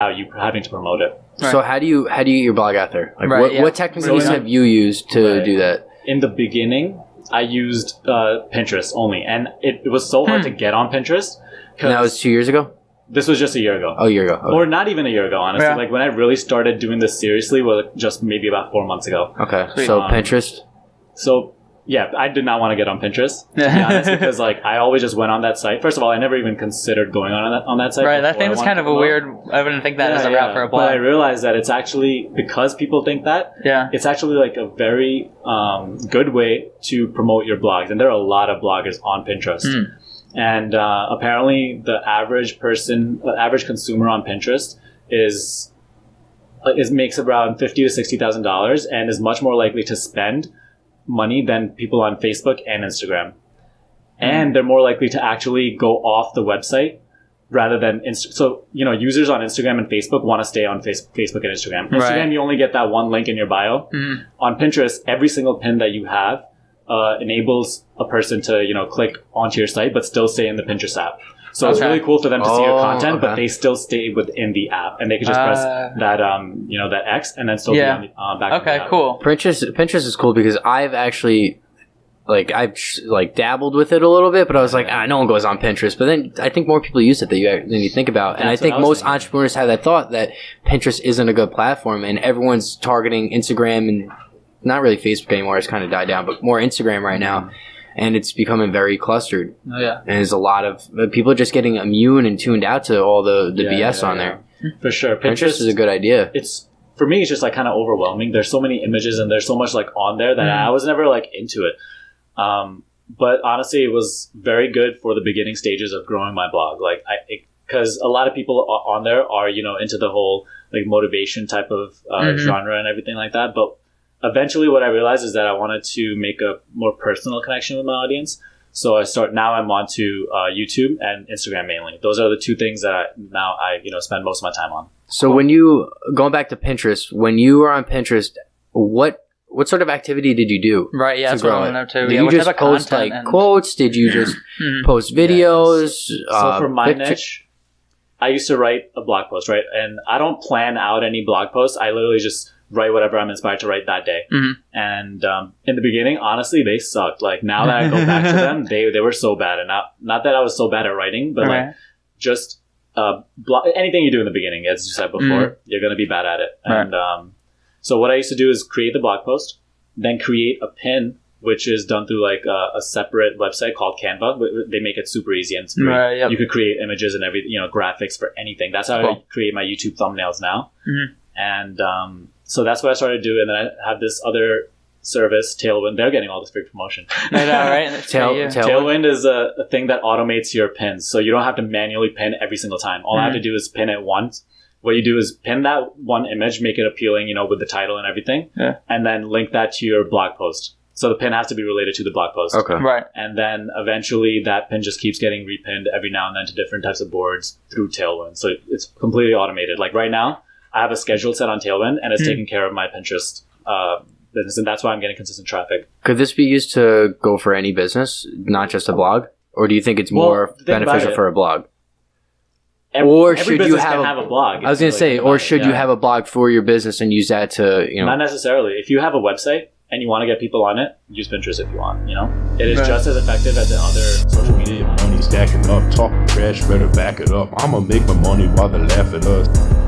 you having to promote it. Right. So how do you get your blog out there? Like Right, what techniques have you used to do that? In the beginning, I used Pinterest only, and it was so hard to get on Pinterest. And that was 2 years ago? This was just a year ago. Oh, a year ago. Okay. Or not even a year ago, honestly. Yeah. Like when I really started doing this seriously was just maybe about 4 months ago. Okay, so Pinterest? So yeah, I did not want to get on Pinterest, to be honest, because like I always just went on that site. First of all, I never even considered going on that site. Right, that thing was kind of a weird. I wouldn't think that as a route for a blog. But I realized that it's actually, because people think that, it's actually like a very good way to promote your blogs. And there are a lot of bloggers on Pinterest. And apparently the average consumer on Pinterest makes around $50,000 to $60,000 and is much more likely to spend money than people on Facebook and Instagram. And they're more likely to actually go off the website rather than so users on Instagram and Facebook want to stay on Facebook and Instagram. Instagram, you only get that one link in your bio. On Pinterest, every single pin that you have enables a person to click onto your site but still stay in the Pinterest app. So it's really cool for them to see your content, but they still stay within the app, and they can just press that that X and then still be on the, back. Okay, cool. Pinterest is cool because I've actually I've dabbled with it a little bit, but I was like, no one goes on Pinterest. But then I think more people use it than you think about, and I think most entrepreneurs have that thought that Pinterest isn't a good platform, and everyone's targeting Instagram and not really Facebook anymore. It's kind of died down, but more Instagram right now. And it's becoming very clustered. Oh, yeah. And there's a lot of people just getting immune and tuned out to all the BS on there. For sure. Pinterest is a good idea. For me, it's just kind of overwhelming. There's so many images and there's so much on there that I was never into it. But honestly, it was very good for the beginning stages of growing my blog. Because a lot of people on there are, into the whole motivation type of genre and everything like that. But eventually what I realized is that I wanted to make a more personal connection with my audience. So now I'm on to YouTube and Instagram mainly. Those are the two things that I spend most of my time on. So going back to Pinterest, when you were on Pinterest, what sort of activity did you do? Right, yeah, that's what I want to know too. Did you just post quotes? Did you just post videos? So for my niche, I used to write a blog post, right? And I don't plan out any blog posts. I literally just write whatever I'm inspired to write that day. And in the beginning, honestly, they sucked. Now that I go back to them, they were so bad. And not that I was so bad at writing, but just anything you do in the beginning, as you said before, you're going to be bad at it. And so what I used to do is create the blog post, then create a pin, which is done through a separate website called Canva. They make it super easy and it's free. You could create images and graphics for anything. That's how I create my YouTube thumbnails now. And so that's what I started to do. And then I have this other service, Tailwind. They're getting all this free promotion. I know, right? Tailwind is a thing that automates your pins. So you don't have to manually pin every single time. All I have to do is pin it once. What you do is pin that one image, make it appealing, with the title and everything, and then link that to your blog post. So the pin has to be related to the blog post. Okay. Right. And then eventually that pin just keeps getting repinned every now and then to different types of boards through Tailwind. So it's completely automated. Right now, I have a schedule set on Tailwind, and it's taking care of my Pinterest business, and that's why I'm getting consistent traffic. Could this be used to go for any business, not just a blog? Or do you think it's more beneficial for a blog? Every business can have a blog. I was going to say, or should you have a blog for your business and use that to, Not necessarily. If you have a website and you want to get people on it, use Pinterest if you want, It is just as effective as the other social media. Money stacking up, talking trash, better back it up. I'ma make my money while they laugh at us.